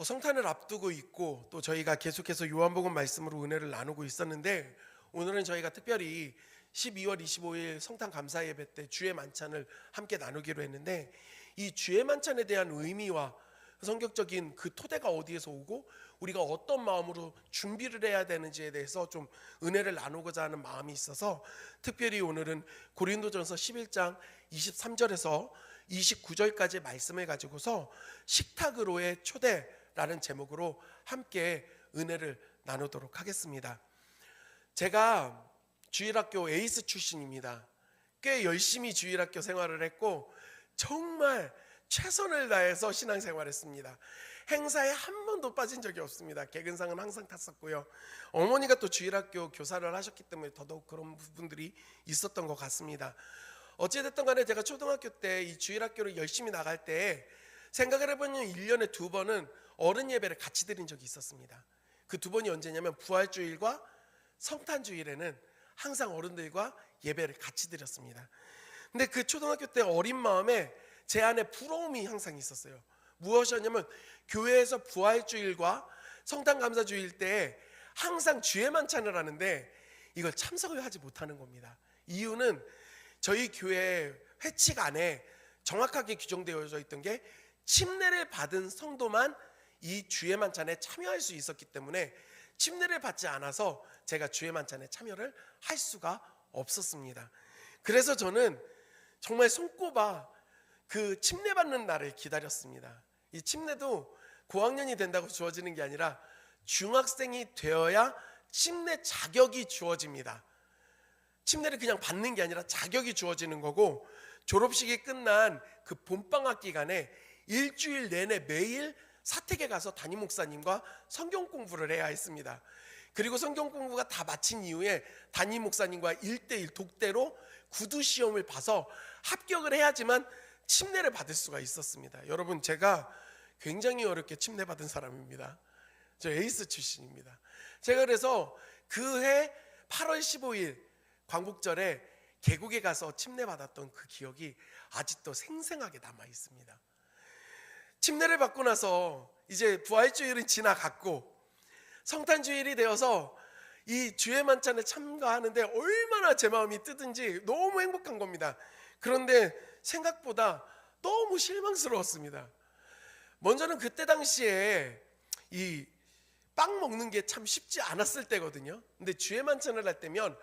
성탄을 앞두고 있고 또 저희가 계속해서 요한복음 말씀으로 은혜를 나누고 있었는데, 오늘은 저희가 특별히 12월 25일 성탄 감사 예배 때 주의 만찬을 함께 나누기로 했는데, 이 주의 만찬에 대한 의미와 성격적인 그 토대가 어디에서 오고 우리가 어떤 마음으로 준비를 해야 되는지에 대해서 좀 은혜를 나누고자 하는 마음이 있어서, 특별히 오늘은 고린도전서 11장 23절에서 29절까지 말씀을 가지고서 식탁으로의 초대라는 제목으로 함께 은혜를 나누도록 하겠습니다. 제가 주일학교 에이스 출신입니다. 꽤 열심히 주일학교 생활을 했고 정말 최선을 다해서 신앙생활했습니다. 행사에 한 번도 빠진 적이 없습니다. 개근상은 항상 탔었고요. 어머니가 또 주일학교 교사를 하셨기 때문에 더더욱 그런 부분들이 있었던 것 같습니다. 어찌됐든 간에 제가 초등학교 때 이 주일학교를 열심히 나갈 때 생각을 해보면 1년에 2번은 어른 예배를 같이 드린 적이 있었습니다. 그 2번이 언제냐면 부활주일과 성탄주일에는 항상 어른들과 예배를 같이 드렸습니다. 근데 그 초등학교 때 어린 마음에 제 안에 부러움이 항상 있었어요. 무엇이었냐면 교회에서 부활주일과 성탄감사주일 때 항상 주의 만찬을 하는데 이걸 참석을 하지 못하는 겁니다. 이유는 저희 교회 회칙 안에 정확하게 규정되어져 있던 게 침례를 받은 성도만 이 주의 만찬에 참여할 수 있었기 때문에 침례를 받지 않아서 제가 주의 만찬에 참여를 할 수가 없었습니다. 그래서 저는 정말 손꼽아 그 침례 받는 날을 기다렸습니다. 이 침례도 고학년이 된다고 주어지는 게 아니라 중학생이 되어야 침례 자격이 주어집니다. 침례를 그냥 받는 게 아니라 자격이 주어지는 거고, 졸업식이 끝난 그 봄방학 기간에 일주일 내내 매일 사택에 가서 담임 목사님과 성경 공부를 해야 했습니다. 그리고 성경 공부가 다 마친 이후에 담임 목사님과 1대1 독대로 구두 시험을 봐서 합격을 해야지만 침례를 받을 수가 있었습니다. 여러분, 제가 굉장히 어렵게 침례 받은 사람입니다. 저 에이스 출신입니다. 제가 그래서 그해 8월 15일 광복절에 계곡에 가서 침례 받았던 그 기억이 아직도 생생하게 남아 있습니다. 침례를 받고 나서 이제 부활주일은 지나갔고 성탄주일이 되어서 이 주의 만찬에 참가하는데 얼마나 제 마음이 뜨든지 너무 행복한 겁니다. 그런데 생각보다 너무 실망스러웠습니다. 먼저는 그때 당시에 이 빵 먹는 게 참 쉽지 않았을 때거든요. 근데 주의 만찬을 할 때면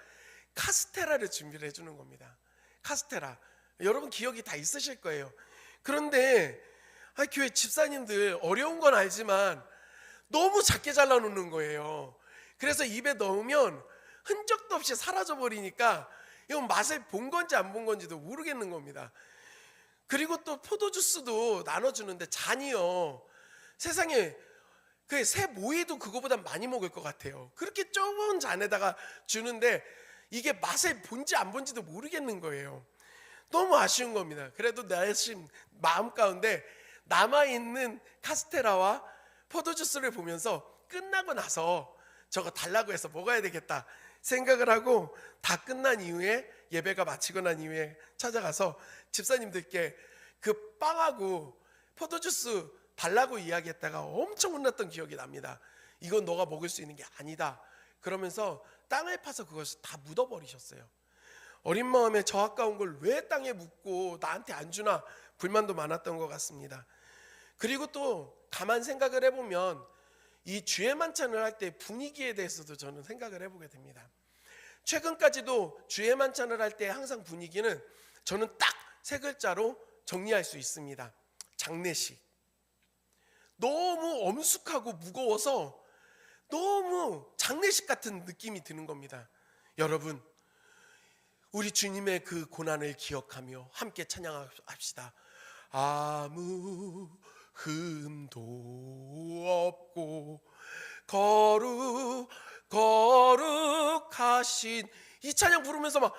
카스테라를 준비를 해주는 겁니다. 카스테라, 여러분 기억이 다 있으실 거예요. 그런데 교회 집사님들 어려운 건 알지만 너무 작게 잘라놓는 거예요. 그래서 입에 넣으면 흔적도 없이 사라져 버리니까 이건 맛을 본 건지 안 본 건지도 모르겠는 겁니다. 그리고 또 포도주스도 나눠주는데 잔이요, 세상에 그 새 모이도 그거보다 많이 먹을 것 같아요. 그렇게 좁은 잔에다가 주는데 이게 맛을 본지 안 본지도 모르겠는 거예요. 너무 아쉬운 겁니다. 그래도 내 마음 가운데 남아있는 카스테라와 포도주스를 보면서 끝나고 나서 저거 달라고 해서 먹어야 되겠다 생각을 하고, 다 끝난 이후에 예배가 마치고 난 이후에 찾아가서 집사님들께 그 빵하고 포도주스 달라고 이야기했다가 엄청 혼났던 기억이 납니다. 이건 너가 먹을 수 있는 게 아니다 그러면서 땅을 파서 그것을 다 묻어버리셨어요. 어린 마음에 저 아까운 걸 왜 땅에 묻고 나한테 안 주나 불만도 많았던 것 같습니다. 그리고 또 가만 생각을 해보면 이 주의 만찬을 할 때 분위기에 대해서도 저는 생각을 해보게 됩니다. 최근까지도 주의 만찬을 할 때 항상 분위기는 저는 딱 세 글자로 정리할 수 있습니다. 장례식. 너무 엄숙하고 무거워서 너무 장례식 같은 느낌이 드는 겁니다. 여러분, 우리 주님의 그 고난을 기억하며 함께 찬양합시다. 아무 흠도 없고 거룩하신, 이 찬양 부르면서 막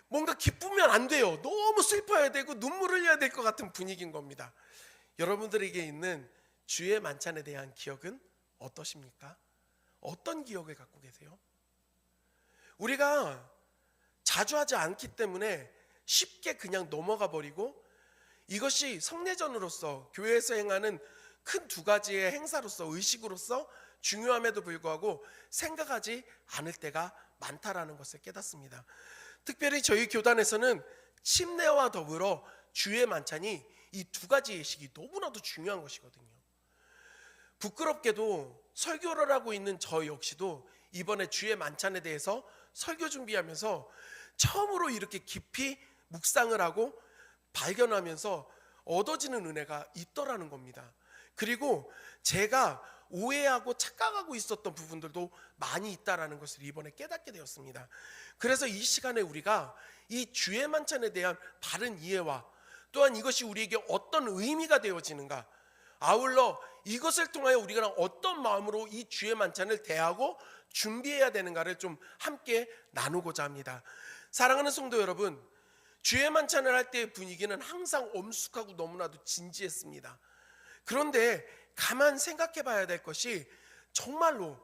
뭔가 기쁘면 안 돼요. 너무 슬퍼야 되고 눈물 흘려야 될 것 같은 분위기인 겁니다. 여러분들에게 있는 주의 만찬에 대한 기억은 어떠십니까? 어떤 기억을 갖고 계세요? 우리가 자주 하지 않기 때문에 쉽게 그냥 넘어가 버리고, 이것이 성례전으로서 교회에서 행하는 큰 두 가지의 행사로서, 의식으로서 중요함에도 불구하고 생각하지 않을 때가 많다라는 것을 깨닫습니다. 특별히 저희 교단에서는 침례와 더불어 주의 만찬이 이 두 가지 예식이 너무나도 중요한 것이거든요. 부끄럽게도 설교를 하고 있는 저 역시도 이번에 주의 만찬에 대해서 설교 준비하면서 처음으로 이렇게 깊이 묵상을 하고 발견하면서 얻어지는 은혜가 있더라는 겁니다. 그리고 제가 오해하고 착각하고 있었던 부분들도 많이 있다라는 것을 이번에 깨닫게 되었습니다. 그래서 이 시간에 우리가 이 주의 만찬에 대한 바른 이해와 또한 이것이 우리에게 어떤 의미가 되어지는가, 아울러 이것을 통하여 우리가 어떤 마음으로 이 주의 만찬을 대하고 준비해야 되는가를 좀 함께 나누고자 합니다. 사랑하는 성도 여러분, 주의 만찬을 할 때의 분위기는 항상 엄숙하고 너무나도 진지했습니다. 그런데 가만 생각해 봐야 될 것이, 정말로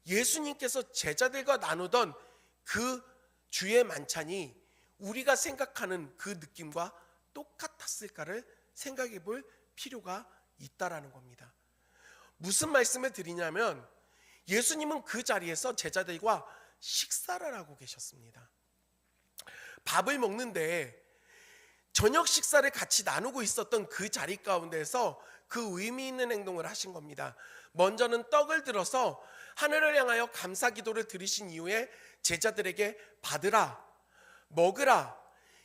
예수님께서 제자들과 나누던 그 주의 만찬이 우리가 생각하는 그 느낌과 똑같았을까를 생각해 볼 필요가 있다라는 겁니다. 무슨 말씀을 드리냐면, 예수님은 그 자리에서 제자들과 식사를 하고 계셨습니다. 밥을 먹는데 저녁 식사를 같이 나누고 있었던 그 자리 가운데서 그 의미 있는 행동을 하신 겁니다. 먼저는 떡을 들어서 하늘을 향하여 감사 기도를 드리신 이후에 제자들에게 받으라, 먹으라,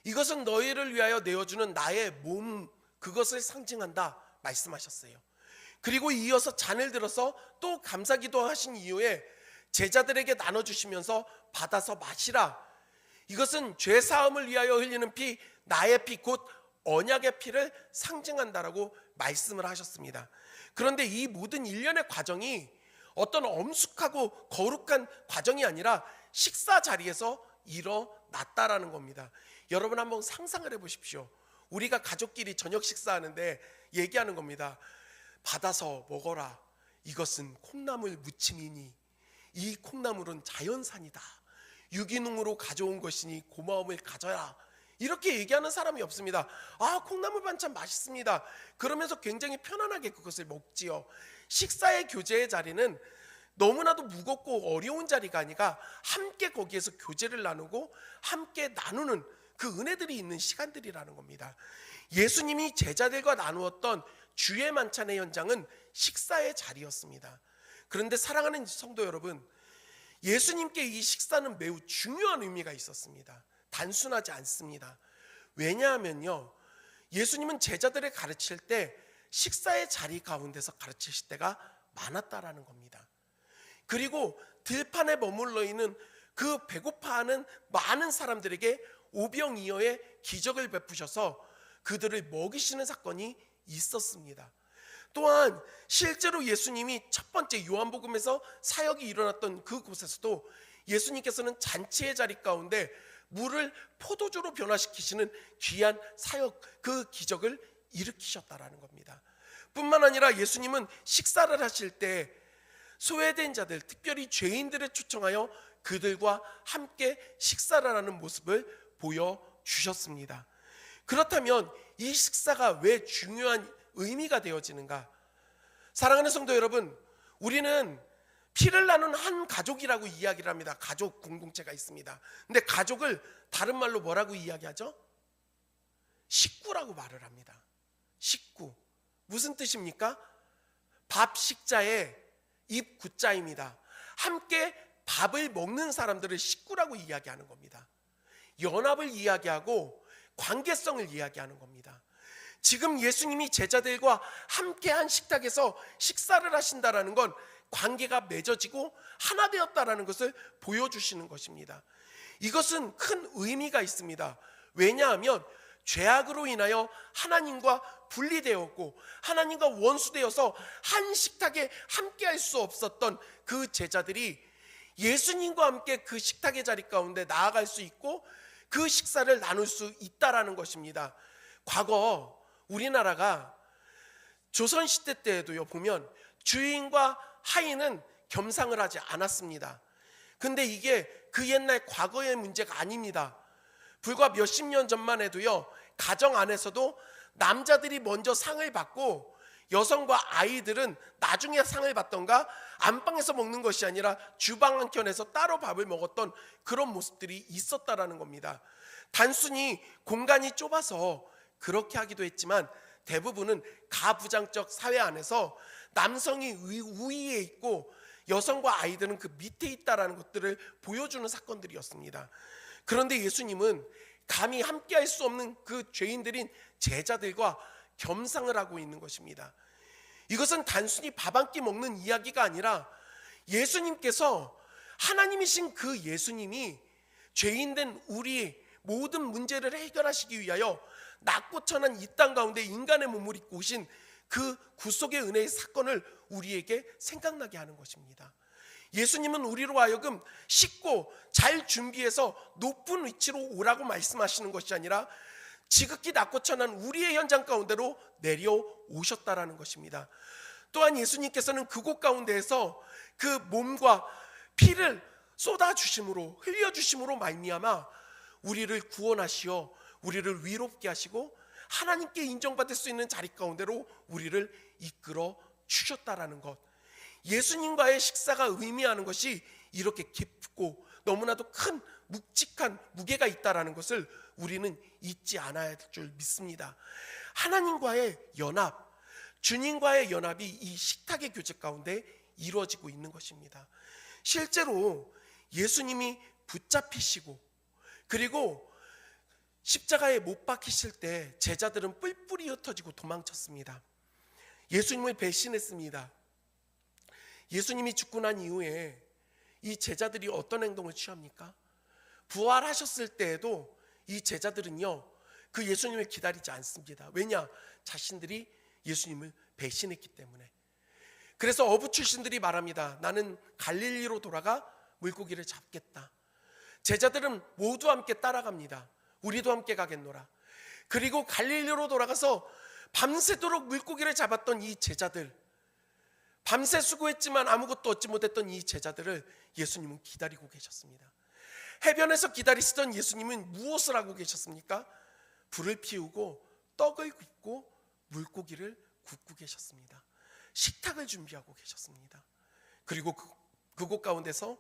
이것은 너희를 위하여 내어주는 나의 몸, 그것을 상징한다 말씀하셨어요. 그리고 이어서 잔을 들어서 또 감사 기도하신 이후에 제자들에게 나눠주시면서 받아서 마시라, 이것은 죄 사함을 위하여 흘리는 피, 나의 피, 곧 언약의 피를 상징한다라고 말씀을 하셨습니다. 그런데 이 모든 일련의 과정이 어떤 엄숙하고 거룩한 과정이 아니라 식사 자리에서 일어났다라는 겁니다. 여러분 한번 상상을 해보십시오. 우리가 가족끼리 저녁 식사하는데 얘기하는 겁니다. 받아서 먹어라, 이것은 콩나물 무침이니 이 콩나물은 자연산이다, 유기농으로 가져온 것이니 고마움을 가져라, 이렇게 얘기하는 사람이 없습니다. 아, 콩나물 반찬 맛있습니다, 그러면서 굉장히 편안하게 그것을 먹지요. 식사의 교제의 자리는 너무나도 무겁고 어려운 자리가 아니라 함께 거기에서 교제를 나누고 함께 나누는 그 은혜들이 있는 시간들이라는 겁니다. 예수님이 제자들과 나누었던 주의 만찬의 현장은 식사의 자리였습니다. 그런데 사랑하는 성도 여러분, 예수님께 이 식사는 매우 중요한 의미가 있었습니다. 단순하지 않습니다. 왜냐하면요, 예수님은 제자들을 가르칠 때 식사의 자리 가운데서 가르치실 때가 많았다라는 겁니다. 그리고 들판에 머물러 있는 그 배고파하는 많은 사람들에게 오병이어의 기적을 베푸셔서 그들을 먹이시는 사건이 있었습니다. 또한 실제로 예수님이 첫 번째 요한복음에서 사역이 일어났던 그곳에서도 예수님께서는 잔치의 자리 가운데 물을 포도주로 변화시키시는 귀한 사역, 그 기적을 일으키셨다라는 겁니다. 뿐만 아니라 예수님은 식사를 하실 때 소외된 자들, 특별히 죄인들을 초청하여 그들과 함께 식사를 하는 모습을 보여주셨습니다. 그렇다면 이 식사가 왜 중요한 의미가 되어지는가? 사랑하는 성도 여러분, 우리는 피를 나눈 한 가족이라고 이야기를 합니다. 가족 공동체가 있습니다. 근데 가족을 다른 말로 뭐라고 이야기하죠? 식구라고 말을 합니다. 식구. 무슨 뜻입니까? 밥 식자의 입 굳자입니다. 함께 밥을 먹는 사람들을 식구라고 이야기하는 겁니다. 연합을 이야기하고 관계성을 이야기하는 겁니다. 지금 예수님이 제자들과 함께한 식탁에서 식사를 하신다라는 건 관계가 맺어지고 하나 되었다라는 것을 보여주시는 것입니다. 이것은 큰 의미가 있습니다. 왜냐하면 죄악으로 인하여 하나님과 분리되었고 하나님과 원수되어서 한 식탁에 함께할 수 없었던 그 제자들이 예수님과 함께 그 식탁의 자리 가운데 나아갈 수 있고 그 식사를 나눌 수 있다라는 것입니다. 과거 우리나라가 조선시대 때에도요, 보면 주인과 하인은 겸상을 하지 않았습니다. 근데 이게 그 옛날 과거의 문제가 아닙니다. 불과 몇십 년 전만 해도요, 가정 안에서도 남자들이 먼저 상을 받고 여성과 아이들은 나중에 상을 받던가 안방에서 먹는 것이 아니라 주방 한켠에서 따로 밥을 먹었던 그런 모습들이 있었다라는 겁니다. 단순히 공간이 좁아서 그렇게 하기도 했지만 대부분은 가부장적 사회 안에서 남성이 우위에 있고 여성과 아이들은 그 밑에 있다라는 것들을 보여주는 사건들이었습니다. 그런데 예수님은 감히 함께할 수 없는 그 죄인들인 제자들과 겸상을 하고 있는 것입니다. 이것은 단순히 밥 한 끼 먹는 이야기가 아니라 예수님께서, 하나님이신 그 예수님이 죄인된 우리 모든 문제를 해결하시기 위하여 낮고 천한 이 땅 가운데 인간의 몸을 입고 오신 그 구속의 은혜의 사건을 우리에게 생각나게 하는 것입니다. 예수님은 우리로 하여금 씻고 잘 준비해서 높은 위치로 오라고 말씀하시는 것이 아니라 지극히 낮고 천한 우리의 현장 가운데로 내려오셨다라는 것입니다. 또한 예수님께서는 그곳 가운데에서 그 몸과 피를 쏟아주심으로, 흘려주심으로 말미암아 우리를 구원하시어 우리를 위롭게 하시고 하나님께 인정받을 수 있는 자리 가운데로 우리를 이끌어 주셨다라는 것, 예수님과의 식사가 의미하는 것이 이렇게 깊고 너무나도 큰 묵직한 무게가 있다라는 것을 우리는 잊지 않아야 할 줄 믿습니다. 하나님과의 연합, 주님과의 연합이 이 식탁의 교제 가운데 이루어지고 있는 것입니다. 실제로 예수님이 붙잡히시고 그리고 십자가에 못 박히실 때 제자들은 뿔뿔이 흩어지고 도망쳤습니다. 예수님을 배신했습니다. 예수님이 죽고 난 이후에 이 제자들이 어떤 행동을 취합니까? 부활하셨을 때에도 이 제자들은요, 그 예수님을 기다리지 않습니다. 왜냐? 자신들이 예수님을 배신했기 때문에. 그래서 어부 출신들이 말합니다. 나는 갈릴리로 돌아가 물고기를 잡겠다. 제자들은 모두 함께 따라갑니다. 우리도 함께 가겠노라. 그리고 갈릴리로 돌아가서 밤새도록 물고기를 잡았던 이 제자들, 밤새 수고했지만 아무것도 얻지 못했던 이 제자들을 예수님은 기다리고 계셨습니다. 해변에서 기다리시던 예수님은 무엇을 하고 계셨습니까? 불을 피우고 떡을 굽고 물고기를 굽고 계셨습니다. 식탁을 준비하고 계셨습니다. 그리고 그곳 가운데서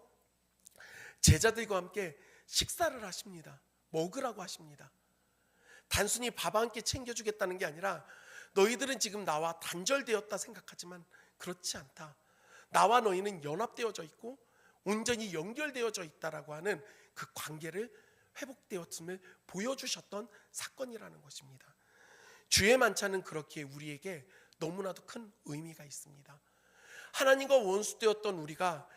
제자들과 함께 식사를 하십니다. 먹으라고 하십니다. 단순히 밥 한 끼 챙겨주겠다는 게 아니라 너희들은 지금 나와 단절되었다 생각하지만 그렇지 않다. 나와 너희는 연합되어져 있고 온전히 연결되어져 있다라고 하는 그 관계를 회복되었음을 보여주셨던 사건이라는 것입니다. 주의 만찬은 그렇게 우리에게 너무나도 큰 의미가 있습니다. 하나님과 원수되었던 우리가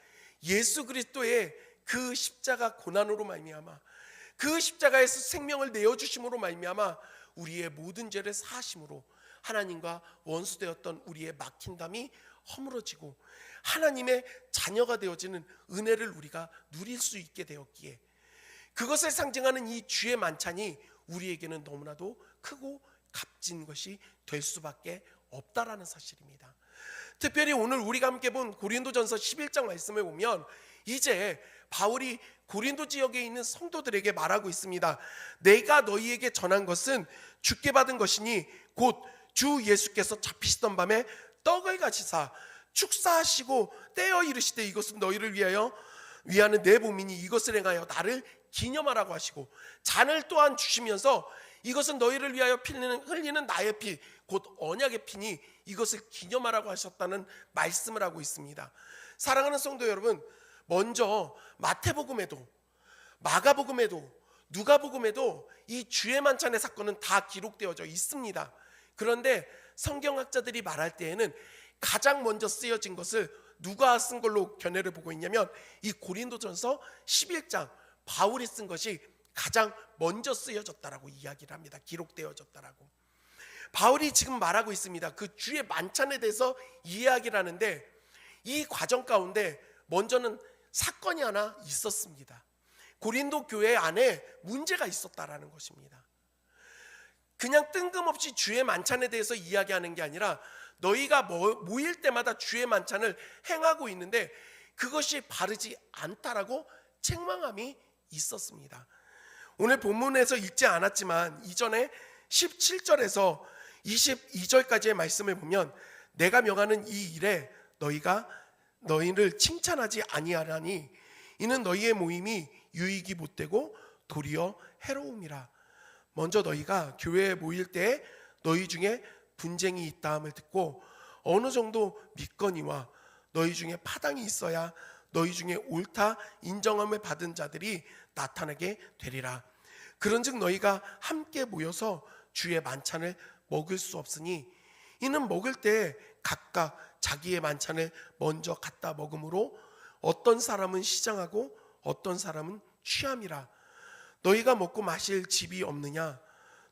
예수 그리스도의 그 십자가 고난으로 말미암아, 그 십자가에서 생명을 내어주심으로 말미암아 우리의 모든 죄를 사하심으로 하나님과 원수되었던 우리의 막힌 담이 허물어지고 하나님의 자녀가 되어지는 은혜를 우리가 누릴 수 있게 되었기에, 그것을 상징하는 이 주의 만찬이 우리에게는 너무나도 크고 값진 것이 될 수밖에 없다라는 사실입니다. 특별히 오늘 우리가 함께 본 고린도전서 11장 말씀을 보면 이제 바울이 고린도 지역에 있는 성도들에게 말하고 있습니다. 내가 너희에게 전한 것은 주께 받은 것이니 곧 주 예수께서 잡히시던 밤에 떡을 가지사 축사하시고 떼어 이르시되 이것은 너희를 위하는 내 몸이니 이것을 행하여 나를 기념하라고 하시고, 잔을 또한 주시면서 이것은 너희를 위하여 흘리는 나의 피 곧 언약의 피니 이것을 기념하라고 하셨다는 말씀을 하고 있습니다. 사랑하는 성도 여러분, 먼저 마태복음에도 마가복음에도 누가복음에도 이 주의 만찬의 사건은 다 기록되어져 있습니다. 그런데 성경학자들이 말할 때에는 가장 먼저 쓰여진 것을 누가 쓴 걸로 견해를 보고 있냐면 이 고린도전서 11장 바울이 쓴 것이 가장 먼저 쓰여졌다라고 이야기를 합니다. 기록되어졌다라고. 바울이 지금 말하고 있습니다. 그 주의 만찬에 대해서 이야기를 하는데 이 과정 가운데 먼저는 사건이 하나 있었습니다. 고린도 교회 안에 문제가 있었다라는 것입니다. 그냥 뜬금없이 주의 만찬에 대해서 이야기하는 게 아니라 너희가 모일 때마다 주의 만찬을 행하고 있는데 그것이 바르지 않다라고 책망함이 있었습니다. 오늘 본문에서 읽지 않았지만 이전에 17절에서 22절까지의 말씀을 보면 내가 명하는 이 일에 너희를 칭찬하지 아니하라니 이는 너희의 모임이 유익이 못되고 도리어 해로움이라. 먼저 너희가 교회에 모일 때 너희 중에 분쟁이 있다함을 듣고 어느 정도 믿거니와 너희 중에 파당이 있어야 너희 중에 옳다 인정함을 받은 자들이 나타나게 되리라. 그런즉 너희가 함께 모여서 주의 만찬을 먹을 수 없으니 이는 먹을 때 각각 자기의 만찬을 먼저 갖다 먹음으로 어떤 사람은 시장하고 어떤 사람은 취함이라. 너희가 먹고 마실 집이 없느냐?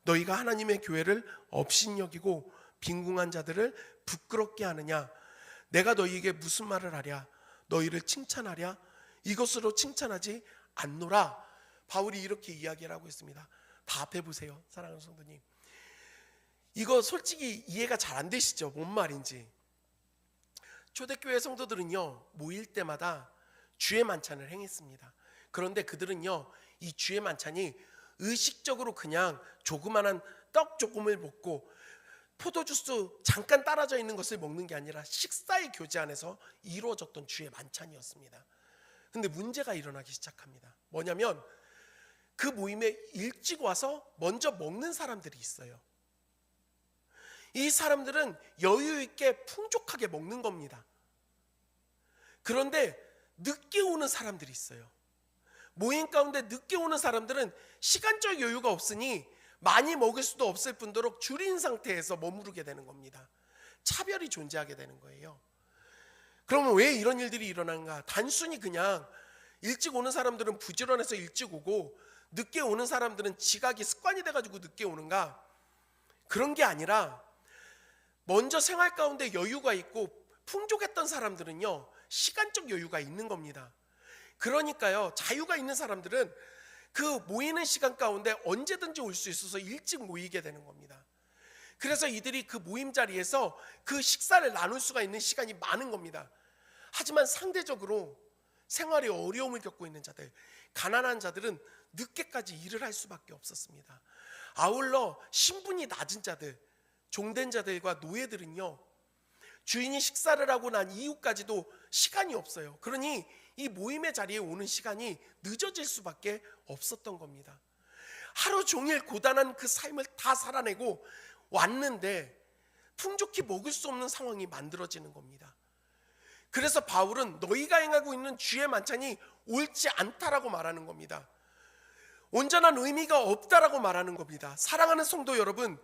너희가 하나님의 교회를 업신여기고 빈궁한 자들을 부끄럽게 하느냐? 내가 너희에게 무슨 말을 하랴? 너희를 칭찬하랴? 이것으로 칭찬하지 않노라. 바울이 이렇게 이야기를 하고 있습니다. 다 앞에 보세요, 사랑하는 성도님. 이거 솔직히 이해가 잘 안 되시죠? 뭔 말인지. 초대교회 성도들은요, 모일 때마다 주의 만찬을 행했습니다. 그런데 그들은요, 이 주의 만찬이 의식적으로 그냥 조그만한 떡 조금을 먹고 포도주스 잠깐 따라져 있는 것을 먹는 게 아니라 식사의 교제 안에서 이루어졌던 주의 만찬이었습니다. 근데 문제가 일어나기 시작합니다. 뭐냐면 그 모임에 일찍 와서 먼저 먹는 사람들이 있어요. 이 사람들은 여유 있게 풍족하게 먹는 겁니다. 그런데 늦게 오는 사람들이 있어요. 모임 가운데 늦게 오는 사람들은 시간적 여유가 없으니 많이 먹을 수도 없을 뿐더러 줄인 상태에서 머무르게 되는 겁니다. 차별이 존재하게 되는 거예요. 그러면 왜 이런 일들이 일어나는가? 단순히 그냥 일찍 오는 사람들은 부지런해서 일찍 오고 늦게 오는 사람들은 지각이 습관이 돼가지고 늦게 오는가? 그런 게 아니라 먼저 생활 가운데 여유가 있고 풍족했던 사람들은요, 시간적 여유가 있는 겁니다. 그러니까요, 자유가 있는 사람들은 그 모이는 시간 가운데 언제든지 올 수 있어서 일찍 모이게 되는 겁니다. 그래서 이들이 그 모임 자리에서 그 식사를 나눌 수가 있는 시간이 많은 겁니다. 하지만 상대적으로 생활에 어려움을 겪고 있는 자들, 가난한 자들은 늦게까지 일을 할 수밖에 없었습니다. 아울러 신분이 낮은 자들, 종된 자들과 노예들은요, 주인이 식사를 하고 난 이후까지도 시간이 없어요. 그러니 이 모임의 자리에 오는 시간이 늦어질 수밖에 없었던 겁니다. 하루 종일 고단한 그 삶을 다 살아내고 왔는데 풍족히 먹을 수 없는 상황이 만들어지는 겁니다. 그래서 바울은 너희가 행하고 있는 주의 만찬이 옳지 않다라고 말하는 겁니다. 온전한 의미가 없다라고 말하는 겁니다. 사랑하는 성도 여러분,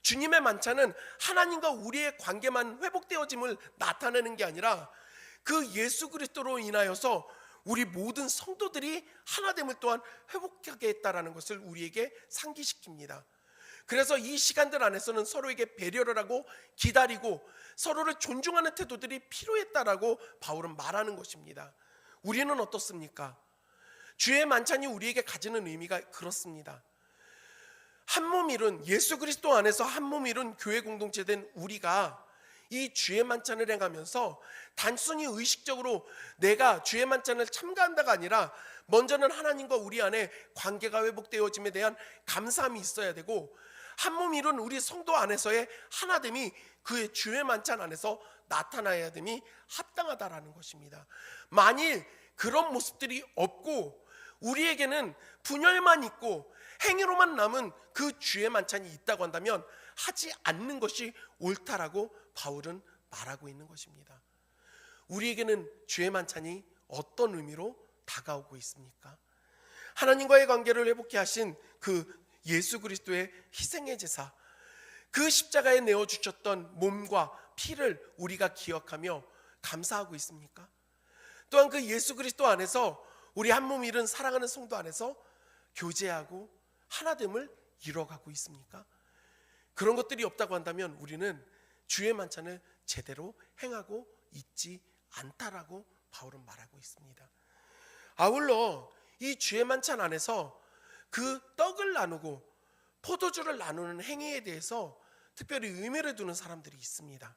주님의 만찬은 하나님과 우리의 관계만 회복되어짐을 나타내는 게 아니라 그 예수 그리스도로 인하여서 우리 모든 성도들이 하나됨을 또한 회복하게 했다라는 것을 우리에게 상기시킵니다. 그래서 이 시간들 안에서는 서로에게 배려를 하고 기다리고 서로를 존중하는 태도들이 필요했다라고 바울은 말하는 것입니다. 우리는 어떻습니까? 주의 만찬이 우리에게 가지는 의미가 그렇습니다. 한몸 이룬 예수 그리스도 안에서 한몸 이룬 교회 공동체된 우리가 이 주의 만찬을 행하면서 단순히 의식적으로 내가 주의 만찬을 참가한다가 아니라 먼저는 하나님과 우리 안에 관계가 회복되어짐에 대한 감사함이 있어야 되고, 한몸 이룬 우리 성도 안에서의 하나됨이 그의 주의 만찬 안에서 나타나야 됨이 합당하다라는 것입니다. 만일 그런 모습들이 없고 우리에게는 분열만 있고 행위로만 남은 그 주의 만찬이 있다고 한다면 하지 않는 것이 옳다라고 바울은 말하고 있는 것입니다. 우리에게는 주의 만찬이 어떤 의미로 다가오고 있습니까? 하나님과의 관계를 회복케 하신 그 예수 그리스도의 희생의 제사, 그 십자가에 내어주셨던 몸과 피를 우리가 기억하며 감사하고 있습니까? 또한 그 예수 그리스도 안에서 우리 한몸 잃은 사랑하는 성도 안에서 교제하고 하나됨을 이뤄가고 있습니까? 그런 것들이 없다고 한다면 우리는 주의 만찬을 제대로 행하고 있지 않다라고 바울은 말하고 있습니다. 아울러 이 주의 만찬 안에서 그 떡을 나누고 포도주를 나누는 행위에 대해서 특별히 의미를 두는 사람들이 있습니다.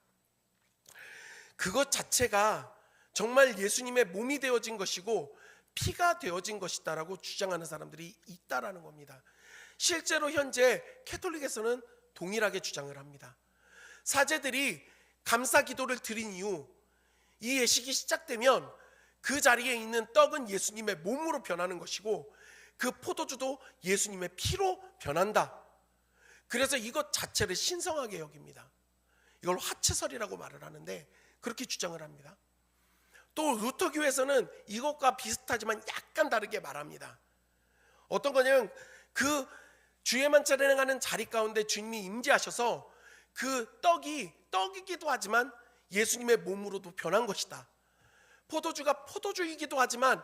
그것 자체가 정말 예수님의 몸이 되어진 것이고 피가 되어진 것이다라고 주장하는 사람들이 있다라는 겁니다. 실제로 현재 캐톨릭에서는 동일하게 주장을 합니다. 사제들이 감사 기도를 드린 이후 이 예식이 시작되면 그 자리에 있는 떡은 예수님의 몸으로 변하는 것이고 그 포도주도 예수님의 피로 변한다. 그래서 이것 자체를 신성하게 여깁니다. 이걸 화채설이라고 말을 하는데 그렇게 주장을 합니다. 또 루터교에서는 이것과 비슷하지만 약간 다르게 말합니다. 어떤 거냐면 그 주의 만찬을 행하는 자리 가운데 주님이 임재하셔서 그 떡이기도 하지만 예수님의 몸으로도 변한 것이다. 포도주가 포도주이기도 하지만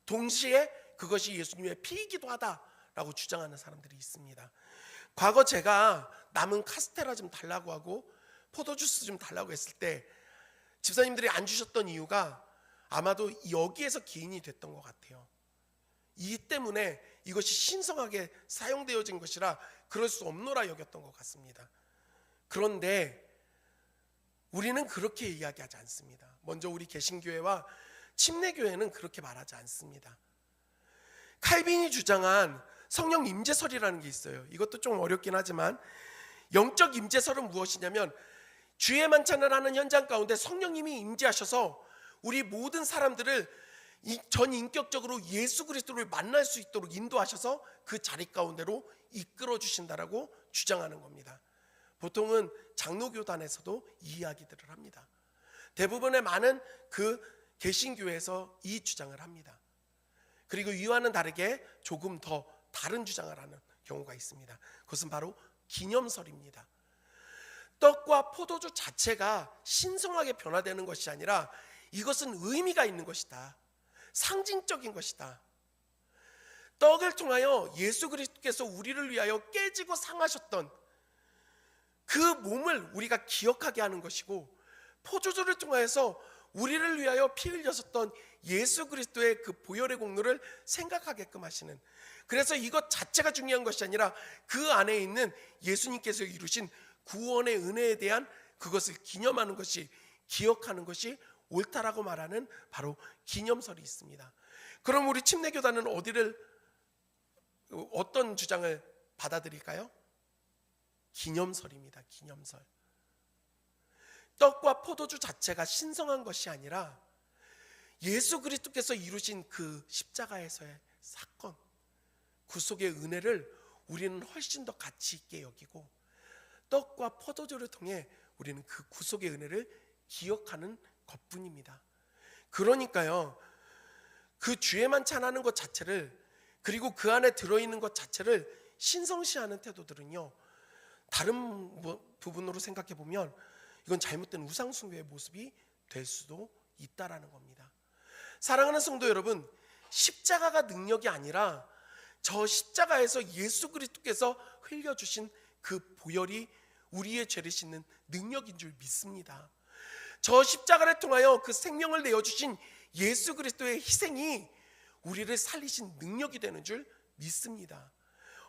동시에 그것이 예수님의 피이기도 하다라고 주장하는 사람들이 있습니다. 과거 제가 남은 카스테라 좀 달라고 하고 포도주스 좀 달라고 했을 때 집사님들이 안 주셨던 이유가 아마도 여기에서 기인이 됐던 것 같아요. 이 때문에 이것이 신성하게 사용되어진 것이라 그럴 수 없노라 여겼던 것 같습니다. 그런데 우리는 그렇게 이야기하지 않습니다. 먼저 우리 개신교회와 침례교회는 그렇게 말하지 않습니다. 칼빈이 주장한 성령 임재설이라는 게 있어요. 이것도 좀 어렵긴 하지만 영적 임재설은 무엇이냐면 주의 만찬을 하는 현장 가운데 성령님이 임재하셔서 우리 모든 사람들을 전인격적으로 예수 그리스도를 만날 수 있도록 인도하셔서 그 자리 가운데로 이끌어 주신다라고 주장하는 겁니다. 보통은 장로교단에서도 이 이야기들을 합니다. 대부분의 많은 그 개신교에서 이 주장을 합니다. 그리고 이와는 다르게 조금 더 다른 주장을 하는 경우가 있습니다. 그것은 바로 기념설입니다. 떡과 포도주 자체가 신성하게 변화되는 것이 아니라 이것은 의미가 있는 것이다. 상징적인 것이다. 떡을 통하여 예수 그리스도께서 우리를 위하여 깨지고 상하셨던 그 몸을 우리가 기억하게 하는 것이고, 포도주를 통하여서 우리를 위하여 피 흘렸었던 예수 그리스도의 그 보혈의 공로를 생각하게끔 하시는, 그래서 이것 자체가 중요한 것이 아니라 그 안에 있는 예수님께서 이루신 구원의 은혜에 대한 그것을 기념하는 것이, 기억하는 것이 옳다라고 말하는 바로 기념설이 있습니다. 그럼 우리 침례교단은 어떤 주장을 받아들일까요? 기념설입니다. 기념설. 떡과 포도주 자체가 신성한 것이 아니라 예수 그리스도께서 이루신 그 십자가에서의 사건, 구속의 은혜를 우리는 훨씬 더 가치 있게 여기고, 떡과 포도주를 통해 우리는 그 구속의 은혜를 기억하는 것뿐입니다. 그러니까요, 그 주의 만찬하는 것 자체를, 그리고 그 안에 들어있는 것 자체를 신성시하는 태도들은요, 다른 부분으로 생각해 보면 이건 잘못된 우상숭배의 모습이 될 수도 있다라는 겁니다. 사랑하는 성도 여러분, 십자가가 능력이 아니라 저 십자가에서 예수 그리스도께서 흘려주신 그 보혈이 우리의 죄를 씻는 능력인 줄 믿습니다. 저 십자가를 통하여 그 생명을 내어주신 예수 그리스도의 희생이 우리를 살리신 능력이 되는 줄 믿습니다.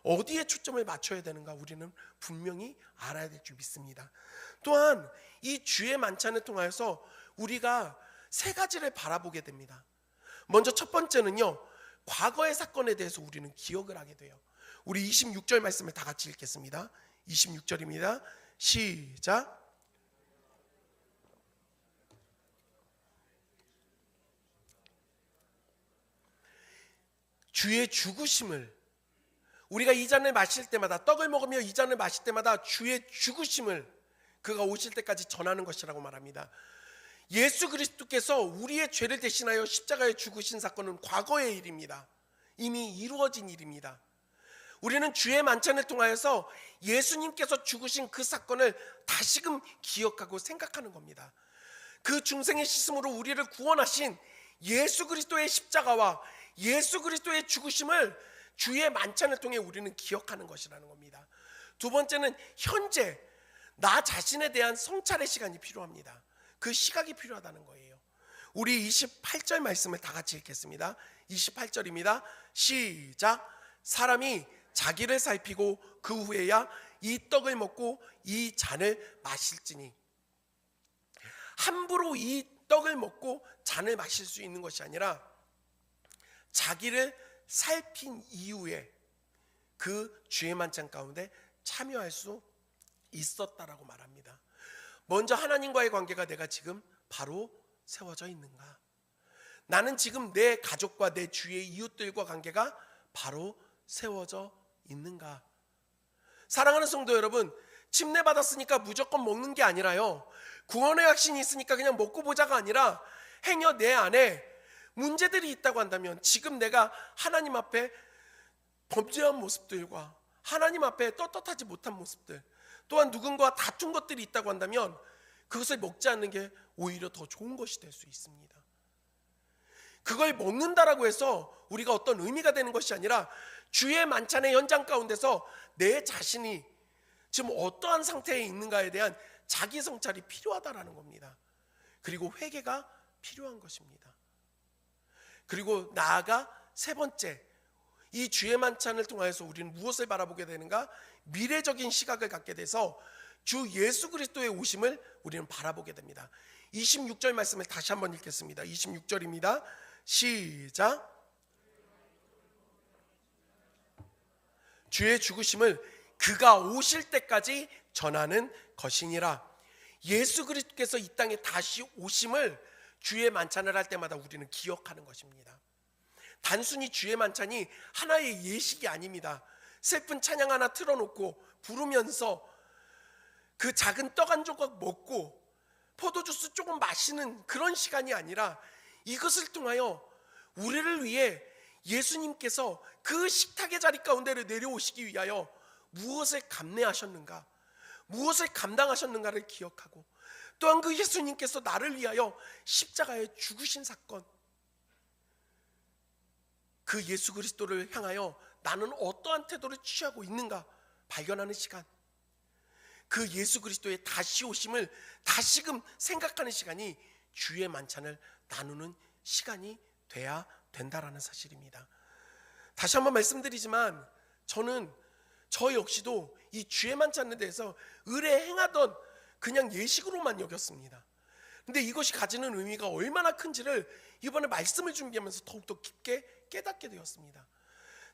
어디에 초점을 맞춰야 되는가 우리는 분명히 알아야 될 줄 믿습니다. 또한 이 주의 만찬을 통하여서 우리가 세 가지를 바라보게 됩니다. 먼저 첫 번째는요, 과거의 사건에 대해서 우리는 기억을 하게 돼요. 우리 26절 말씀을 다 같이 읽겠습니다. 26절입니다. 시작. 주의 죽으심을, 우리가 이 잔을 마실 때마다, 떡을 먹으며 이 잔을 마실 때마다 주의 죽으심을 그가 오실 때까지 전하는 것이라고 말합니다. 예수 그리스도께서 우리의 죄를 대신하여 십자가에 죽으신 사건은 과거의 일입니다. 이미 이루어진 일입니다. 우리는 주의 만찬을 통하여서 예수님께서 죽으신 그 사건을 다시금 기억하고 생각하는 겁니다. 그 중생의 씻음으로 우리를 구원하신 예수 그리스도의 십자가와 예수 그리스도의 죽으심을 주의 만찬을 통해 우리는 기억하는 것이라는 겁니다. 두 번째는 현재 나 자신에 대한 성찰의 시간이 필요합니다. 그 시각이 필요하다는 거예요. 우리 28절 말씀을 다 같이 읽겠습니다. 28절입니다. 시작. 사람이 자기를 살피고 그 후에야 이 떡을 먹고 이 잔을 마실지니. 함부로 이 떡을 먹고 잔을 마실 수 있는 것이 아니라 자기를 살핀 이후에 그 주의 만찬 가운데 참여할 수 있었다라고 말합니다. 먼저 하나님과의 관계가 내가 지금 바로 세워져 있는가? 나는 지금 내 가족과 내 주위의 이웃들과 관계가 바로 세워져 있는가? 사랑하는 성도 여러분, 침례 받았으니까 무조건 먹는 게 아니라요, 구원의 확신이 있으니까 그냥 먹고 보자가 아니라 행여 내 안에 문제들이 있다고 한다면, 지금 내가 하나님 앞에 범죄한 모습들과 하나님 앞에 떳떳하지 못한 모습들, 또한 누군가와 다툰 것들이 있다고 한다면 그것을 먹지 않는 게 오히려 더 좋은 것이 될 수 있습니다. 그걸 먹는다라고 해서 우리가 어떤 의미가 되는 것이 아니라 주의 만찬의 현장 가운데서 내 자신이 지금 어떠한 상태에 있는가에 대한 자기 성찰이 필요하다라는 겁니다. 그리고 회개가 필요한 것입니다. 그리고 나아가 세 번째, 이 주의 만찬을 통하여서 우리는 무엇을 바라보게 되는가? 미래적인 시각을 갖게 돼서 주 예수 그리스도의 오심을 우리는 바라보게 됩니다. 26절 말씀을 다시 한번 읽겠습니다. 26절입니다. 시작. 주의 죽으심을 그가 오실 때까지 전하는 것이니라. 예수 그리스도께서 이 땅에 다시 오심을 주의 만찬을 할 때마다 우리는 기억하는 것입니다. 단순히 주의 만찬이 하나의 예식이 아닙니다. 슬픈 찬양 하나 틀어놓고 부르면서 그 작은 떡 한 조각 먹고 포도주스 조금 마시는 그런 시간이 아니라, 이것을 통하여 우리를 위해 예수님께서 그 식탁의 자리 가운데를 내려오시기 위하여 무엇을 감내하셨는가, 무엇을 감당하셨는가를 기억하고, 또한 그 예수님께서 나를 위하여 십자가에 죽으신 사건, 그 예수 그리스도를 향하여 나는 어떠한 태도를 취하고 있는가 발견하는 시간, 그 예수 그리스도의 다시 오심을 다시금 생각하는 시간이 주의 만찬을 나누는 시간이 돼야 된다라는 사실입니다. 다시 한번 말씀드리지만 저 역시도 이 주의 만찬에 대해서 의례 행하던 그냥 예식으로만 여겼습니다. 근데 이것이 가지는 의미가 얼마나 큰지를 이번에 말씀을 준비하면서 더욱더 깊게 깨닫게 되었습니다.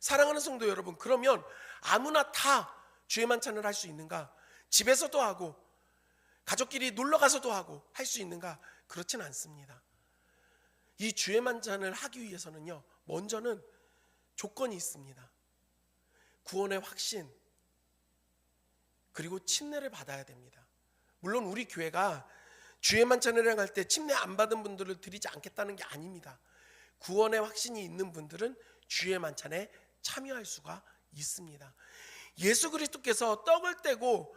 사랑하는 성도 여러분, 그러면 아무나 다 주의 만찬을 할 수 있는가? 집에서도 하고 가족끼리 놀러 가서도 하고 할 수 있는가? 그렇진 않습니다. 이 주의 만찬을 하기 위해서는요, 먼저는 조건이 있습니다. 구원의 확신, 그리고 침례를 받아야 됩니다. 물론 우리 교회가 주의 만찬을 행할 때 침례 안 받은 분들을 드리지 않겠다는 게 아닙니다. 구원의 확신이 있는 분들은 주의 만찬에 참여할 수가 있습니다. 예수 그리스도께서 떡을 떼고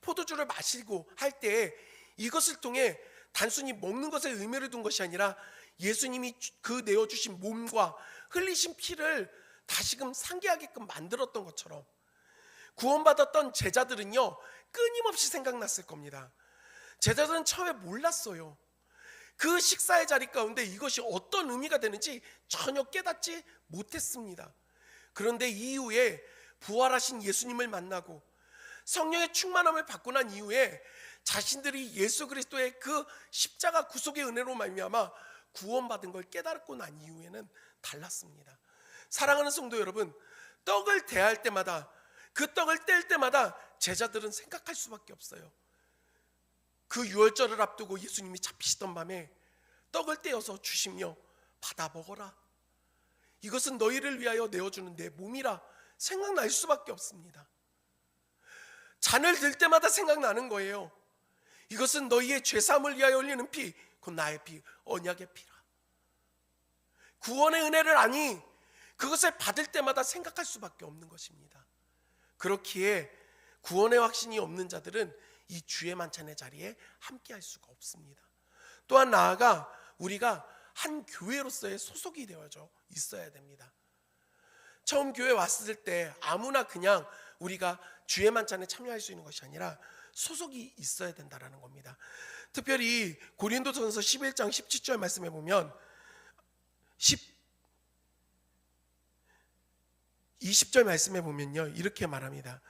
포도주를 마시고 할 때 이것을 통해 단순히 먹는 것에 의미를 둔 것이 아니라 예수님이 그 내어주신 몸과 흘리신 피를 다시금 상기하게끔 만들었던 것처럼, 구원받았던 제자들은요 끊임없이 생각났을 겁니다. 제자들은 처음에 몰랐어요. 그 식사의 자리 가운데 이것이 어떤 의미가 되는지 전혀 깨닫지 못했습니다. 그런데 이후에 부활하신 예수님을 만나고 성령의 충만함을 받고 난 이후에 자신들이 예수 그리스도의 그 십자가 구속의 은혜로 말미암아 구원받은 걸 깨닫고 난 이후에는 달랐습니다. 사랑하는 성도 여러분, 떡을 대할 때마다, 그 떡을 뗄 때마다 제자들은 생각할 수밖에 없어요. 그 유월절을 앞두고 예수님이 잡히시던 밤에 떡을 떼어서 주시며 받아 먹어라, 이것은 너희를 위하여 내어주는 내 몸이라 생각날 수밖에 없습니다. 잔을 들 때마다 생각나는 거예요. 이것은 너희의 죄사함을 위하여 흘리는 피, 곧 나의 피, 언약의 피라. 구원의 은혜를 아니 그것을 받을 때마다 생각할 수밖에 없는 것입니다. 그렇기에 구원의 확신이 없는 자들은 이 주의 만찬의 자리에 함께할 수가 없습니다. 또한 나아가 우리가 한 교회로서의 소속이 되어져 있어야 됩니다. 처음 교회 왔을 때 아무나 그냥 우리가 주의 만찬에 참여할 수 있는 것이 아니라 소속이 있어야 된다는 겁니다. 특별히 고린도전서 11장 17절 말씀해 보면 20절 말씀해 보면요, 이렇게 말합니다.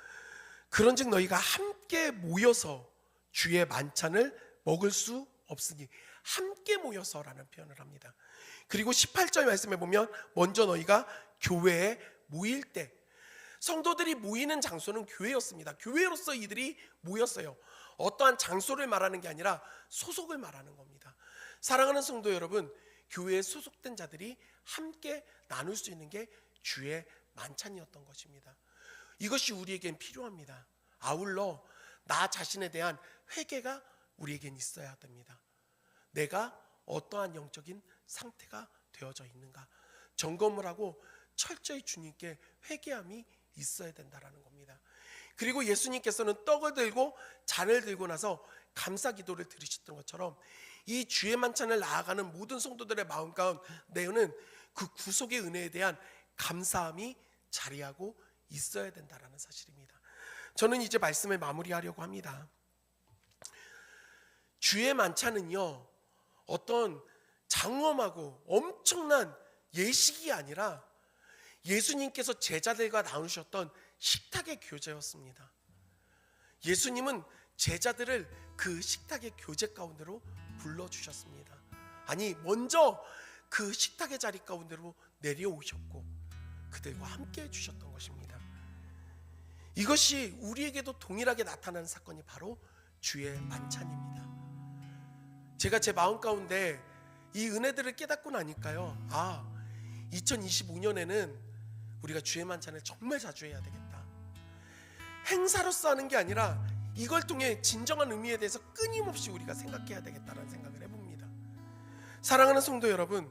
그런즉 너희가 함께 모여서 주의 만찬을 먹을 수 없으니, 함께 모여서라는 표현을 합니다. 그리고 18절 말씀해 보면 먼저 너희가 교회에 모일 때, 성도들이 모이는 장소는 교회였습니다. 교회로서 이들이 모였어요. 어떠한 장소를 말하는 게 아니라 소속을 말하는 겁니다. 사랑하는 성도 여러분, 교회에 소속된 자들이 함께 나눌 수 있는 게 주의 만찬이었던 것입니다. 이것이 우리에겐 필요합니다. 아울러 나 자신에 대한 회개가 우리에겐 있어야 됩니다. 내가 어떠한 영적인 상태가 되어져 있는가 점검을 하고 철저히 주님께 회개함이 있어야 된다는 겁니다. 그리고 예수님께서는 떡을 들고 잔을 들고 나서 감사 기도를 드리셨던 것처럼 이 주의 만찬을 나아가는 모든 성도들의 마음 가운데에는 그 구속의 은혜에 대한 감사함이 자리하고 있어야 된다는 사실입니다. 저는 이제 말씀을 마무리하려고 합니다. 주의 만찬은요, 어떤 장엄하고 엄청난 예식이 아니라 예수님께서 제자들과 나누셨던 식탁의 교제였습니다. 예수님은 제자들을 그 식탁의 교제 가운데로 불러주셨습니다. 아니, 먼저 그 식탁의 자리 가운데로 내려오셨고 그들과 함께 해주셨던 것입니다. 이것이 우리에게도 동일하게 나타나는 사건이 바로 주의 만찬입니다. 제가 제 마음 가운데 이 은혜들을 깨닫고 나니까요, 2025년에는 우리가 주의 만찬을 정말 자주 해야 되겠다. 행사로서 하는 게 아니라 이걸 통해 진정한 의미에 대해서 끊임없이 우리가 생각해야 되겠다는 생각을 해봅니다. 사랑하는 성도 여러분,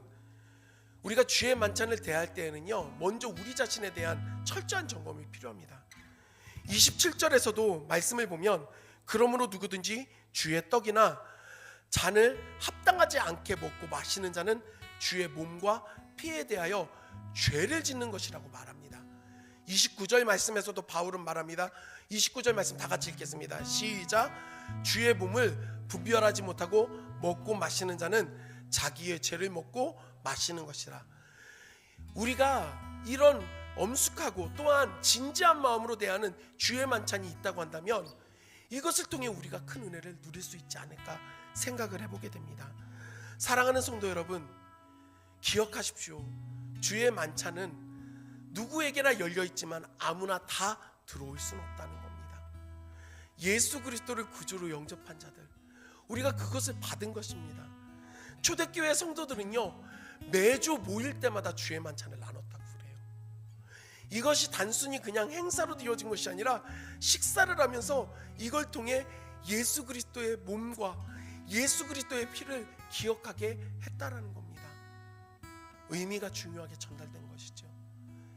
우리가 주의 만찬을 대할 때에는요, 먼저 우리 자신에 대한 철저한 점검이 필요합니다. 27절에서도 말씀을 보면, 그러므로 누구든지 주의 떡이나 잔을 합당하지 않게 먹고 마시는 자는 주의 몸과 피에 대하여 죄를 짓는 것이라고 말합니다. 29절 말씀에서도 바울은 말합니다. 29절 말씀 다 같이 읽겠습니다. 시작. 주의 몸을 분별하지 못하고 먹고 마시는 자는 자기의 죄를 먹고 마시는 것이라. 우리가 이런 엄숙하고 또한 진지한 마음으로 대하는 주의 만찬이 있다고 한다면 이것을 통해 우리가 큰 은혜를 누릴 수 있지 않을까 생각을 해보게 됩니다. 사랑하는 성도 여러분, 기억하십시오. 주의 만찬은 누구에게나 열려있지만 아무나 다 들어올 수는 없다는 겁니다. 예수 그리스도를 구주로 영접한 자들, 우리가 그것을 받은 것입니다. 초대교회 성도들은요, 매주 모일 때마다 주의 만찬을 나눴다고 그래요. 이것이 단순히 그냥 행사로 되어진 것이 아니라 식사를 하면서 이걸 통해 예수 그리스도의 몸과 예수 그리스도의 피를 기억하게 했다라는 겁니다. 의미가 중요하게 전달된 것이죠.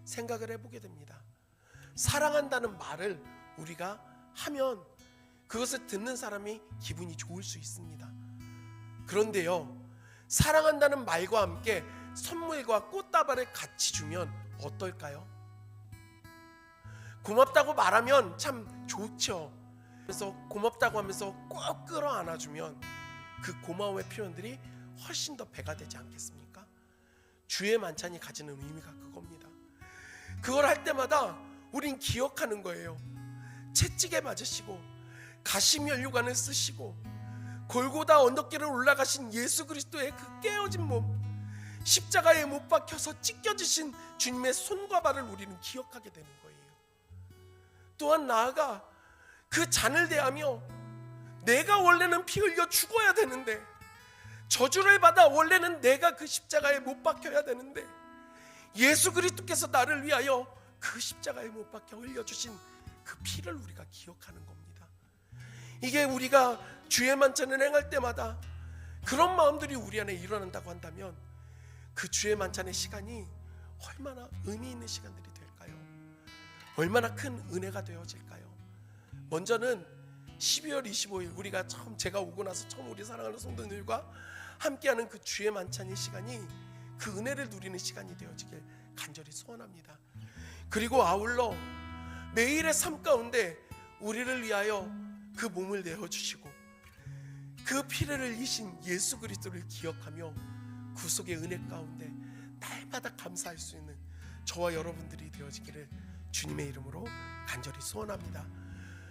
생각을 해보게 됩니다. 사랑한다는 말을 우리가 하면 그것을 듣는 사람이 기분이 좋을 수 있습니다. 그런데요, 사랑한다는 말과 함께 선물과 꽃다발을 같이 주면 어떨까요? 고맙다고 말하면 참 좋죠. 그래서 고맙다고 하면서 꼭 끌어안아주면 그 고마움의 표현들이 훨씬 더 배가 되지 않겠습니까? 주의 만찬이 가지는 의미가 그겁니다. 그걸 할 때마다 우린 기억하는 거예요. 채찍에 맞으시고 가시면류관을 쓰시고 골고다 언덕길을 올라가신 예수 그리스도의 그 깨어진 몸, 십자가에 못 박혀서 찢겨지신 주님의 손과 발을 우리는 기억하게 되는 거예요. 또한 나아가 그 잔을 대하며 내가 원래는 피 흘려 죽어야 되는데, 저주를 받아 원래는 내가 그 십자가에 못 박혀야 되는데 예수 그리스도께서 나를 위하여 그 십자가에 못 박혀 흘려주신 그 피를 우리가 기억하는 겁니다. 이게 우리가 주의 만찬을 행할 때마다 그런 마음들이 우리 안에 일어난다고 한다면 그 주의 만찬의 시간이 얼마나 의미 있는 시간들이 될까요? 얼마나 큰 은혜가 되어질까요? 먼저는 12월 25일 우리가 제가 오고 나서 처음 우리 사랑하는 성도들과 함께하는 그 주의 만찬의 시간이 그 은혜를 누리는 시간이 되어지길 간절히 소원합니다. 그리고 아울러 매일의 삶 가운데 우리를 위하여 그 몸을 내어주시고 그 피를 흘리신 예수 그리스도를 기억하며 구속의 은혜 가운데 날마다 감사할 수 있는 저와 여러분들이 되어지기를 주님의 이름으로 간절히 소원합니다.